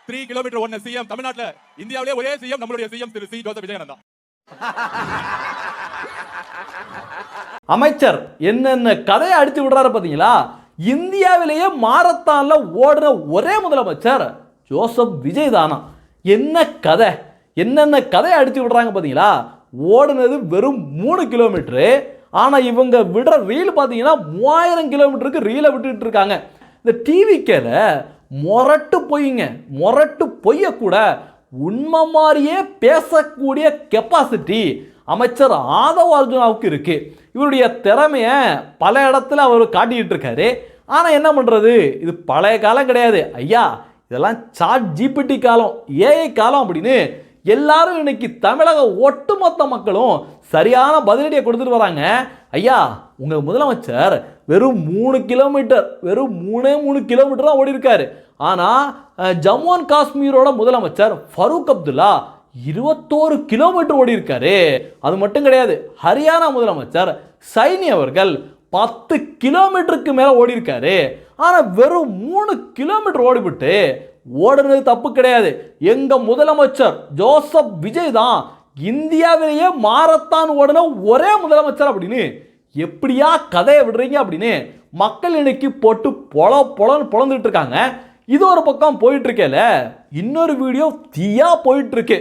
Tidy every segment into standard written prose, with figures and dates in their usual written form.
3 kilometre ஒன்ன CM தமிழ்நாட்டுல இந்தியாவிலே ஒரே சிஎம் நம்மளுடைய சிஎம் திரு சி ஜோசப் விஜயகாந்த் தான். அமைச்சர் என்னென்ன கதையை அடிச்சு விடுறாரு பாத்தீங்களா? இந்தியாவிலேயே மாரத்தான்ல ஓடுற ஒரே முதலமைச்சர் ஜோசப் விஜய் தானா? என்ன கதை, என்னென்ன கதையை அடிச்சு விடுறாங்க பாத்தீங்களா? ஓடுனது வெறும் 3 கிலோமீட்டரு. ஆனா இவங்க விடுற ரீல் பாத்தீங்கன்னா 3000 கிலோமீட்டருக்கு ரீலை விட்டுட்டு இருக்காங்க. இந்த டிவிக்கேல மொரட்டு பொய்ய கூட உண்மை மாதிரியே பேசக்கூடிய கெப்பாசிட்டி அமைச்சர் ஆதவ் அர்ஜுனாவுக்கு இருக்கு. இவருடைய திறமைய பல இடத்துல அவர் காட்டிக்கிட்டு இருக்காரு. ஆனா என்ன பண்றது, இது பழைய காலம் கிடையாது ஐயா, இதெல்லாம் சாட் ஜிபிடி காலம், ஏஐ காலம் அப்படின்னு எல்லாரும் இன்னைக்கு தமிழக ஒட்டுமொத்த மக்களும் சரியான பதிலடியை கொடுத்துட்டு வராங்க. ஐயா, உங்க முதலமைச்சர் வெறும் 3 கிலோமீட்டர், வெறும் 3 கிலோமீட்டர் தான் ஓடி இருக்காரு. ஆனா ஜம்மு அண்ட் காஷ்மீரோட முதலமைச்சர் ஃபரூக் அப்துல்லா 21 கிலோமீட்டர் ஓடி இருக்காரு. அது மட்டும் கிடையாது, ஹரியானா முதலமைச்சர் சைனி அவர்கள் 10 கிலோமீட்டருக்கு மேல ஓடி இருக்காரு. ஆனா வெறும் 3 கிலோமீட்டர் ஓடிவிட்டு ஓடுறது தப்பு கிடையாது, எங்க முதலமைச்சர் ஜோசப் விஜய் தான் இந்தியாவிலேயே மாரத்தான் ஓடின ஒரே முதலமைச்சர் அப்படின்னு எப்படியா கதையை விடுறீங்க அப்படின்னு மக்கள் இன்னைக்கு போட்டு பொழந்துட்டு இருக்காங்க. இது ஒரு பக்கம் போயிட்டு இருக்கேல, இன்னொரு வீடியோ தீயா போயிட்டு இருக்கு.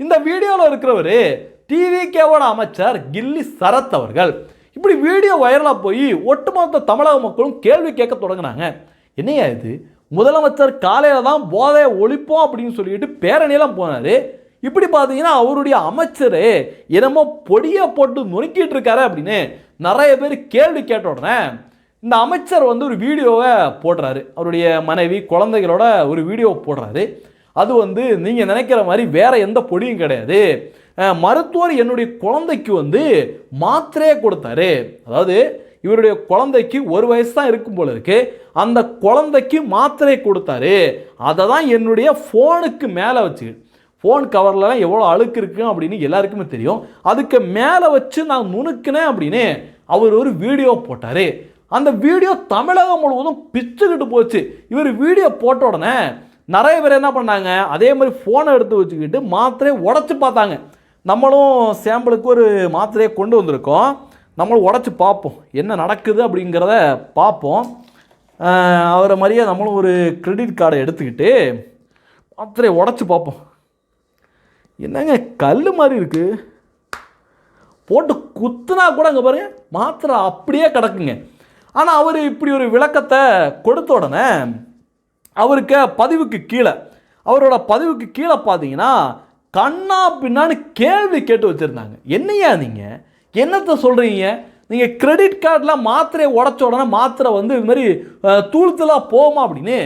இந்த வீடியோல இருக்கிறவரு டிவிகேவோட அமைச்சர் கில்லி சரத் அவர்கள். இப்படி வீடியோ வைரலா போய் ஒட்டுமொத்த தமிழக மக்களும் கேள்வி கேட்க தொடங்கினாங்க. என்னையா இது, முதலமைச்சர் காலையில தான் போதையை ஒழிப்போம் அப்படின்னு சொல்லிட்டு பேரணியெல்லாம் போனாரு. இப்படி பார்த்தீங்கன்னா அவருடைய அமைச்சரு என்னமோ பொடியை போட்டு நுணுக்கிட்டு இருக்காரு அப்படின்னு நிறைய பேர் கேள்வி கேட்ட உடனே இந்த அமைச்சர் வந்து ஒரு வீடியோவை போடுறாரு. அவருடைய மனைவி குழந்தைகளோட ஒரு வீடியோ போடுறாரு. அது வந்து நீங்கள் நினைக்கிற மாதிரி வேற எந்த பொடியும் கிடையாது. மருத்துவர் என்னுடைய குழந்தைக்கு வந்து மாத்திரையே கொடுத்தாரு. அதாவது இவருடைய குழந்தைக்கு 1 வயசு தான் இருக்கும் போல இருக்கு, அந்த குழந்தைக்கு மாத்திரை கொடுத்தாரு. அதை தான் என்னுடைய ஃபோனுக்கு மேலே வச்சு, ஃபோன் கவர்லாம் எவ்வளோ அழுக்கு இருக்கு அப்படின்னு எல்லாருக்குமே தெரியும், அதுக்கு மேலே வச்சு நான் நுணுக்கினேன் அப்படின்னு அவர் ஒரு வீடியோ போட்டார். அந்த வீடியோ தமிழகம் முழுவதும் பிச்சுக்கிட்டு போச்சு. இவர் வீடியோ போட்ட உடனே நிறைய பேர் என்ன பண்ணாங்க, அதே மாதிரி ஃபோனை எடுத்து வச்சுக்கிட்டு மாத்திரையை உடச்சி பார்த்தாங்க. நம்மளும் சாம்பிளுக்கு ஒரு மாத்திரையை கொண்டு வந்திருக்கோம், நம்மளும் உடச்சி பார்ப்போம் என்ன நடக்குது அப்படிங்கிறத பார்ப்போம். அவரை மாதிரியே நம்மளும் ஒரு கிரெடிட் கார்டை எடுத்துக்கிட்டு மாத்திரையை உடச்சி பார்ப்போம். என்னங்க கல் மாதிரி இருக்கு, போட்டு குத்துனா கூட அங்கே பாருங்க மாத்திரை அப்படியே கிடக்குங்க. ஆனால் அவர் இப்படி ஒரு விளக்கத்தை கொடுத்த உடனே அவருக்கு அவரோட பதிவுக்கு கீழே பார்த்தீங்கன்னா கண்ணா பின்னான்னு கேள்வி கேட்டு வச்சுருந்தாங்க. என்னையா நீங்கள் என்னத்தை சொல்கிறீங்க, நீங்கள் கிரெடிட் கார்டில் மாத்திரையை உடச்ச உடனே மாத்திரை வந்து இது மாதிரி தூள்தலாக போகுமா அப்படின்னு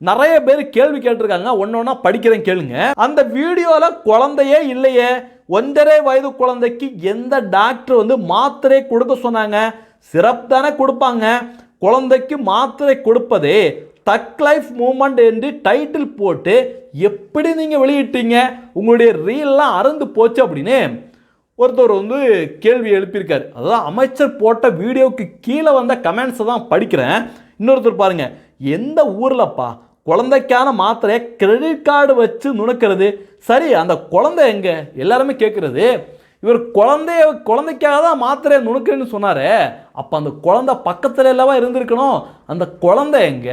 நிறைய பேர் கேள்வி கேட்டிருக்காங்க. ஒன்னொன்னா படிக்கிறேன் கேளுங்க. அந்த வீடியோவில் குழந்தையே இல்லையே, 1.5 வயது குழந்தைக்கு எந்த டாக்டர் வந்து மாத்திரை கொடுக்க சொன்னாங்க? சிரப் தானே கொடுப்பாங்க. குழந்தைக்கு மாத்திரை கொடுப்பதே தக் லைஃப் மூமெண்ட் என்று டைட்டில் போட்டு எப்படி நீங்கள் வெளியிட்டீங்க? உங்களுடைய ரீல்லாம் அறந்து போச்சு அப்படின்னு ஒருத்தர் வந்து கேள்வி எழுப்பியிருக்காரு. அதான் அமைச்சர் போட்ட வீடியோவுக்கு கீழே வந்த கமெண்ட்ஸை தான் படிக்கிறேன். இன்னொருத்தர் பாருங்க, எந்த ஊர்லப்பா குழந்தைக்கான மாத்திரையை கிரெடிட் கார்டு வச்சு நுணுக்கிறது? சரி, அந்த குழந்தை எங்க? எல்லாருமே கேட்குறது, இவர் குழந்தைக்காக தான் மாத்திரையை நுணுக்குன்னு சொன்னாரு. அப்போ அந்த குழந்தை பக்கத்துல எல்லாம் இருந்திருக்கணும். அந்த குழந்தை எங்க?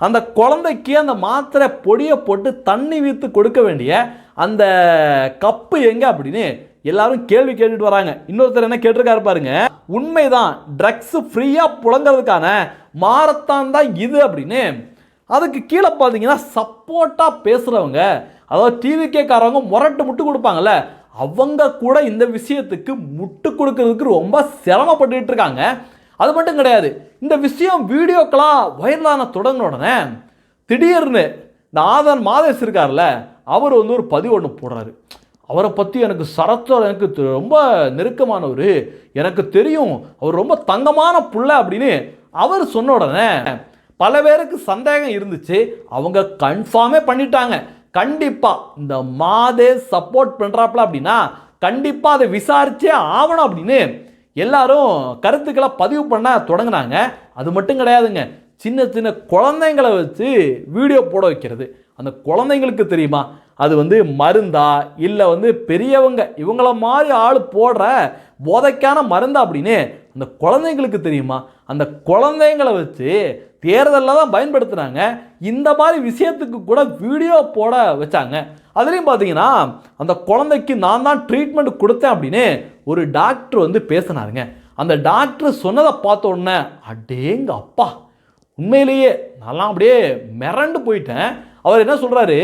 அந்த குழந்தைக்கு அந்த மாத்திரை பொடியை போட்டு தண்ணி வீத்து கொடுக்க வேண்டிய அந்த கப்பு எங்க அப்படின்னு எல்லாரும் கேள்வி கேட்டுட்டு வராங்க. இன்னொருத்தர் என்ன கேட்டிருக்காரு பாருங்க, உண்மைதான் ட்ரக்ஸ் ஃப்ரீயா புழங்குறதுக்கான மாரத்தான் தான் இது அப்படின்னு. அதுக்கு கீழே பார்த்தீங்கன்னா சப்போர்ட்டா பேசுறவங்க, அதாவது டிவிகேக்காரவங்க முட்டு கொடுப்பாங்கல்ல, அவங்க கூட இந்த விஷயத்துக்கு முட்டு கொடுக்கறதுக்கு ரொம்ப சிரமப்பட்டு இருக்காங்க. அது மட்டும் கிடையாது, இந்த விஷயம் வீடியோக்கெல்லாம் வைரலான தொடங்கின உடனே திடீர்னு இந்த ஆதன் மாதேஷ் இருக்கார்ல, அவர் வந்து ஒரு பதிவு ஒன்று போடுறாரு. அவரை பற்றி எனக்கு சரத்தோர் எனக்கு ரொம்ப நெருக்கமானவர், எனக்கு தெரியும், அவர் ரொம்ப தங்கமான புள்ள அப்படின்னு அவர் சொன்ன உடனே பல பேருக்கு சந்தேகம் இருந்துச்சு. அவங்க கன்ஃபார்மே பண்ணிட்டாங்க, கண்டிப்பாக இந்த மாதேஷ் சப்போர்ட் பண்ணுறாப்புல அப்படின்னா கண்டிப்பாக அதை விசாரிச்சே ஆகணும் அப்படின்னு எல்லாரும் கருத்துக்களை பதிவு பண்ண தொடங்கினாங்க. அது மட்டும் கிடையாதுங்க, சின்ன சின்ன குழந்தைங்களை வச்சு வீடியோ போட வைக்கிறது. அந்த குழந்தைங்களுக்கு தெரியுமா அது வந்து மருந்தா இல்லை வந்து பெரியவங்க இவங்கள மாதிரி ஆள் போடுற போதைக்கான மருந்தா அப்படின்னு அந்த குழந்தைங்களுக்கு தெரியுமா? அந்த குழந்தைங்களை வச்சு தேர்தலில் தான் பயன்படுத்துனாங்க. இந்த மாதிரி விஷயத்துக்கு கூட வீடியோ போட வச்சாங்க. அதுலேயும் பார்த்தீங்கன்னா அந்த குழந்தைக்கு நான் தான் ட்ரீட்மெண்ட் கொடுத்தேன் அப்படின்னு ஒரு டாக்டர் வந்து பேசினாருங்க. அந்த டாக்டர் சொன்னதை பார்த்த உடனே அடேங்க அப்பா, உண்மையிலேயே நான்லாம் அப்படியே மிரண்டு போயிட்டேன். அவர் என்ன சொல்கிறாரு,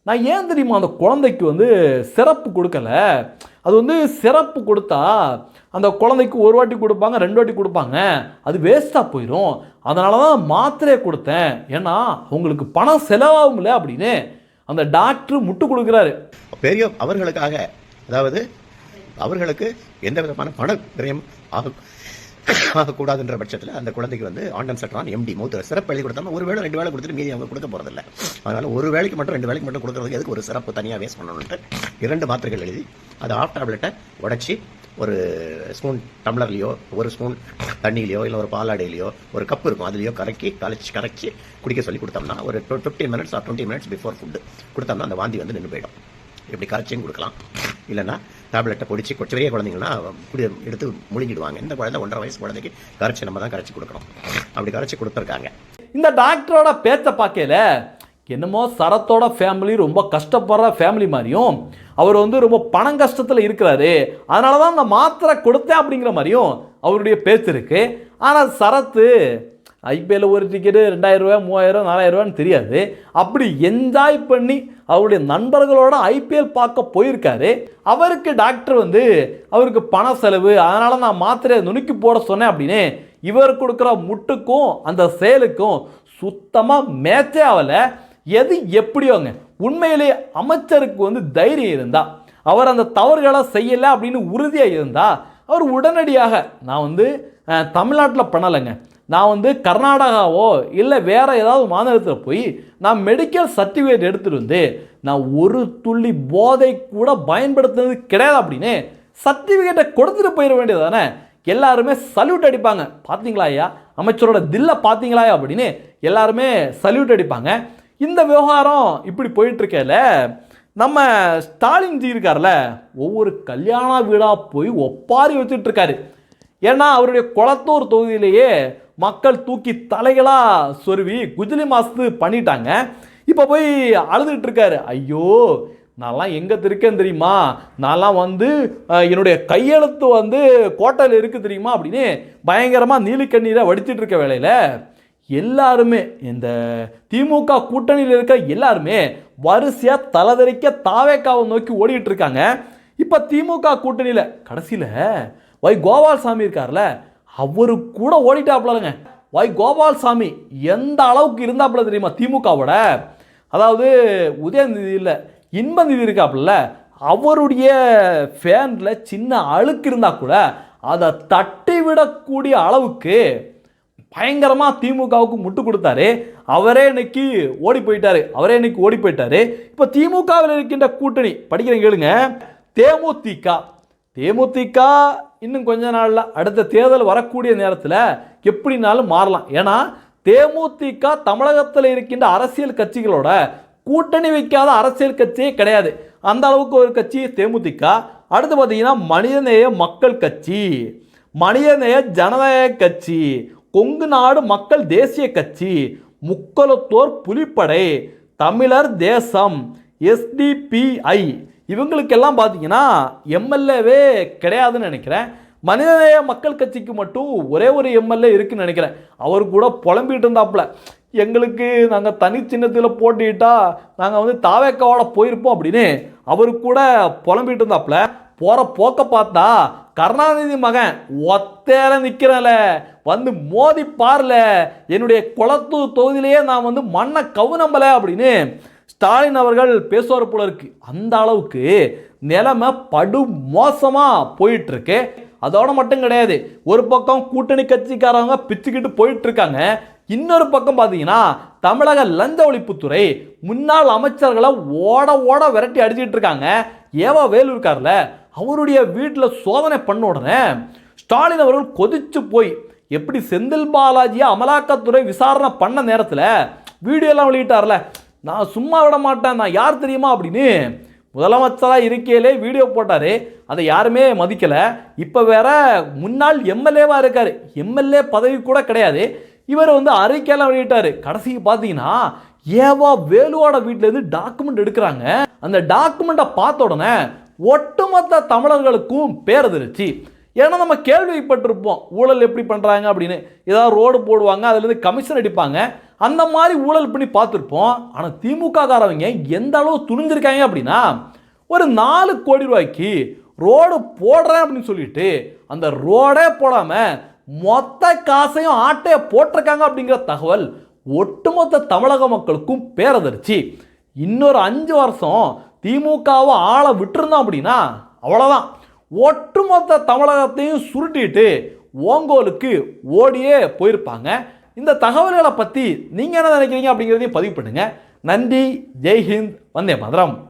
நான் ஏன் தெரியுமா அந்த குழந்தைக்கு வந்து சிறப்பு கொடுக்கல, அது வந்து சிறப்பு கொடுத்தா அந்த குழந்தைக்கு ஒரு வாட்டி கொடுப்பாங்க, 2 வாட்டி கொடுப்பாங்க, அது வேஸ்ட்டாக போயிடும், அதனால தான் மாத்திரையை கொடுத்தேன், ஏன்னா உங்களுக்கு பணம் செலவாகும்ல அப்படின்னு அந்த டாக்டர் முட்டு கொடுக்குறாரு. பெரிய அவர்களுக்காக, அதாவது அவர்களுக்கு எந்த விதமான பண விரயம் ஆகக்கூடாதுன்ற பட்சத்தில் அந்த குழந்தைக்கு வந்து ஆண்டன் சட்ரான் எம்டி மூத்த சிறப்பு எழுதி கொடுத்தாங்க. ஒரு வேளை 2 வேளை கொடுத்துட்டு மீதி அவங்க கொடுக்க போகிறதில்ல. அதனால ஒரு வேலைக்கு மட்டும் 2 வேலைக்கு மட்டும் கொடுக்குறதுக்கு எதுக்கு ஒரு சிறப்பு தனியாக வேஸ்ட் பண்ணணுன்ட்டு 2 மாத்திரைகள் எழுதி அது ஆஃப் டேப்லெட்டை உடச்சி ஒரு ஸ்பூன் டம்ளர்லையோ ஒரு ஸ்பூன் தண்ணியிலையோ இல்லை ஒரு பாலாடையிலையோ ஒரு கப் இருக்கும் அதுலையோ கரைச்சி குடிக்க சொல்லி கொடுத்தோம்னா ஒரு 15 minutes R 20 minutes before food கொடுத்தோம்னா அந்த வாந்தி வந்து நின்று போயிடும். இப்படி கரைச்சியும் கொடுக்கலாம், இல்லைன்னா டேப்லெட்டை பொடிச்சு பெரிய குழந்தைங்கன்னா எடுத்து முழுங்கிடுவாங்க. இந்த குழந்தை 1.5 வயசு குழந்தைக்கு கரைச்சி நம்ம தான் கரைச்சி கொடுக்கணும். அப்படி கரைச்சி கொடுத்துருக்காங்க. இந்த டாக்டரோட பேச்சை பார்க்கல என்னமோ சரத்தோட ஃபேமிலி ரொம்ப கஷ்டப்படுற ஃபேமிலி மாதிரியும், அவர் வந்து ரொம்ப பணம் கஷ்டத்தில் இருக்கிறாரு, அதனால தான் அந்த மாத்திரை கொடுத்தேன் அப்படிங்கிற மாதிரியும் அவருடைய பேச்சு இருக்கு. ஆனால் சரத்து ஐபிஎல் ஒரு டிக்கெட்டு 2000 ரூபா 3000 4000 ரூபான்னு தெரியாது, அப்படி என்ஜாய் பண்ணி அவருடைய நண்பர்களோட ஐபிஎல் பார்க்க போயிருக்காரு. அவருக்கு டாக்டர் வந்து அவருக்கு பண செலவு, அதனால நான் மாத்திரையை நுணுக்கி போட சொன்னேன் அப்படின்னு இவர் கொடுக்குற முட்டுக்கும் அந்த செயலுக்கும் சுத்தமாக மேட்சே ஆகலை. எது எப்படியோங்க, உண்மையிலே அமைச்சருக்கு வந்து தைரியம் இருந்தா, அவர் அந்த தவறுகளை செய்யலை அப்படின்னு உறுதியாக இருந்தா, அவர் உடனடியாக நான் வந்து தமிழ்நாட்டில் பண்ணலைங்க, நான் வந்து கர்நாடகாவோ இல்லை வேறு ஏதாவது மாநிலத்தில் போய் நான் மெடிக்கல் சர்டிஃபிகேட் எடுத்துகிட்டு வந்து நான் ஒரு துள்ளி போதை கூட பயன்படுத்துனது கிடையாது அப்படின்னு சர்டிஃபிகேட்டை கொடுத்துட்டு போயிட வேண்டியது தானே. எல்லாருமே சல்யூட் அடிப்பாங்க. பார்த்தீங்களா ஐயா, அமைச்சரோட தில்லை பார்த்தீங்களா அப்படின்னு எல்லாருமே சல்யூட் அடிப்பாங்க. இந்த விவகாரம் இப்படி போயிட்டுருக்கல, நம்ம ஸ்டாலின் ஜி இருக்கார்ல, ஒவ்வொரு கல்யாண வீடாக போய் ஒப்பாரி வச்சுட்டு இருக்காரு. ஏன்னா அவருடைய கொளத்தூர் தொகுதியிலேயே மக்கள் தூக்கி தலைகளாக சொருவி குஜிலி மாசத்து பண்ணிட்டாங்க. இப்போ போய் அழுதுகிட்டு இருக்காரு, ஐயோ நான்லாம் எங்கே இருக்கேன்னு தெரியுமா, நான்லாம் வந்து என்னுடைய கையெழுத்து வந்து கோட்டையில் இருக்குது தெரியுமா அப்படின்னு பயங்கரமாக நீலிக்கண்ணீரை வடிச்சிட்டு இருக்க வேளையில் எல்லாருமே இந்த திமுக கூட்டணியில் இருக்க எல்லாருமே வரிசையாக தலைதறிக்க தாவேக்காவை நோக்கி ஓடிட்டு இருக்காங்க. இப்போ திமுக கூட்டணியில் கடைசியில் வை கோபால்சாமி இருக்கார்ல, அவரு கூட ஓடிட்டாப்லங்க. வை கோபால்சாமி எந்த அளவுக்கு இருந்தாப்புல தெரியுமா திமுகவோட, அதாவது உதயநிதி இல்லை இன்பநிதி இருக்காப்புல, அவருடைய ஃபேனில் சின்ன அழுக்கு இருந்தால் கூட அதை தட்டி விடக்கூடிய அளவுக்கு பயங்கரமாக திமுகவுக்கு முட்டு கொடுத்தாரு. அவரே இன்னைக்கு ஓடி போயிட்டாரு. இப்போ திமுகவில் இருக்கின்ற கூட்டணி படிக்கிறேன் கேளுங்க. தேமுதிக இன்னும் கொஞ்ச நாளில் அடுத்த தேர்தல் வரக்கூடிய நேரத்தில் எப்படினாலும் மாறலாம். ஏன்னா தேமுதிக தமிழகத்தில் இருக்கின்ற அரசியல் கட்சிகளோட கூட்டணி வைக்காத அரசியல் கட்சியே கிடையாது. அந்த அளவுக்கு ஒரு கட்சி தேமுதிக. அடுத்து பார்த்தீங்கன்னா மனிதநேய மக்கள் கட்சி, மனிதநேய ஜனநாயக கட்சி, கொங்கு நாடு மக்கள் தேசிய கட்சி, முக்கலத்தோர் புலிப்படை, தமிழர் தேசம், SDPI, இவங்களுக்கெல்லாம் பார்த்தீங்கன்னா எம்எல்ஏவே கிடையாதுன்னு நினைக்கிறேன். மனிதநேய மக்கள் கட்சிக்கு மட்டும் ஒரே ஒரு எம்எல்ஏ இருக்குன்னு நினைக்கிறேன். அவர் கூட புலம்பிட்டு இருந்தாப்புல, எங்களுக்கு நாங்கள் தனி சின்னத்தில் போட்டிட்டா நாங்கள் வந்து தாவேக்காவோட போயிருப்போம் அப்படின்னு அவரு கூட புலம்பிட்டு இருந்தாப்புல. போகிற போக்க பார்த்தா கருணாநிதி மகன் ஒத்தேர நிற்கிறல, வந்து மோதி பாரல, என்னுடைய குளத்தூர் தொகுதியிலேயே நான் வந்து மண்ணை கவுனம்பலை அப்படின்னு ஸ்டாலின் அவர்கள் பேசுவார் போல இருக்கு. அந்த அளவுக்கு நிலைமை படு மோசமாக போயிட்டுருக்கு. அதோட மட்டும் கிடையாது, ஒரு பக்கம் கூட்டணி கட்சிக்காரங்க பிச்சுக்கிட்டு போயிட்டு இருக்காங்க, இன்னொரு பக்கம் பார்த்தீங்கன்னா தமிழக லஞ்ச ஒழிப்புத்துறை முன்னாள் அமைச்சர்களை ஓட விரட்டி அடிச்சுட்டு இருக்காங்க. ஏவா வேலு இருக்கார்ல, அவருடைய வீட்டில் சோதனை பண்ண உடனே ஸ்டாலின் அவர்கள் கொதிச்சு போய் எப்படி செந்தில் பாலாஜியை அமலாக்கத்துறை விசாரணை பண்ண நேரத்தில் வீடியோலாம் வெளியிட்டார்ல, நான் சும்மா விட மாட்டேன், நான் யார் தெரியுமா அப்படின்னு முதலமைச்சராக இருக்கையிலே வீடியோ போட்டார். அதை யாருமே மதிக்கலை. இப்போ வேற முன்னாள் எம்எல்ஏவாக இருக்கார், எம்எல்ஏ பதவி கூட கிடையாது. இவர் அறிக்கையெல்லாம் வெளியிட்டார். கடைசிக்கு பார்த்தீங்கன்னா ஏவா வேலுவோட வீட்டிலேருந்து டாக்குமெண்ட் எடுக்கிறாங்க. அந்த டாக்குமெண்ட்டை பார்த்த உடனே ஒட்டுமொத்த தமிழர்களுக்கும் பேரதிருச்சு. ஏன்னா நம்ம கேள்விப்பட்டிருப்போம் ஊழல் எப்படி பண்ணுறாங்க அப்படின்னு. ஏதாவது ரோடு போடுவாங்க, அதுலேருந்து கமிஷன் அடிப்பாங்க, அந்த மாதிரி ஊழல் பண்ணி பார்த்துருப்போம். ஆனால் திமுக காரவங்க எந்த அளவு துணிஞ்சிருக்காங்க அப்படின்னா, ஒரு 4 கோடி ரூபாய்க்கு ரோடு போடுறேன் அப்படின்னு சொல்லிட்டு அந்த ரோடே போடாமல் மொத்த காசையும் ஆட்டையை போட்டிருக்காங்க அப்படிங்கிற தகவல் ஒட்டுமொத்த தமிழக மக்களுக்கும் பேரதிர்ச்சி. இன்னொரு 5 வருஷம் திமுகவை ஆளை விட்டுருந்தோம் அப்படின்னா அவ்வளோதான், ஒட்டுமொத்த தமிழகத்தையும் சுருட்டிட்டு ஓங்கோலுக்கு ஓடியே போயிருப்பாங்க. இந்த தகவல்களை பற்றி நீங்கள் என்ன நினைக்கிறீங்க அப்படிங்கிறதையும் பதிவு பண்ணுங்கள். நன்றி. ஜெய்ஹிந்த். வந்தே மாதரம்.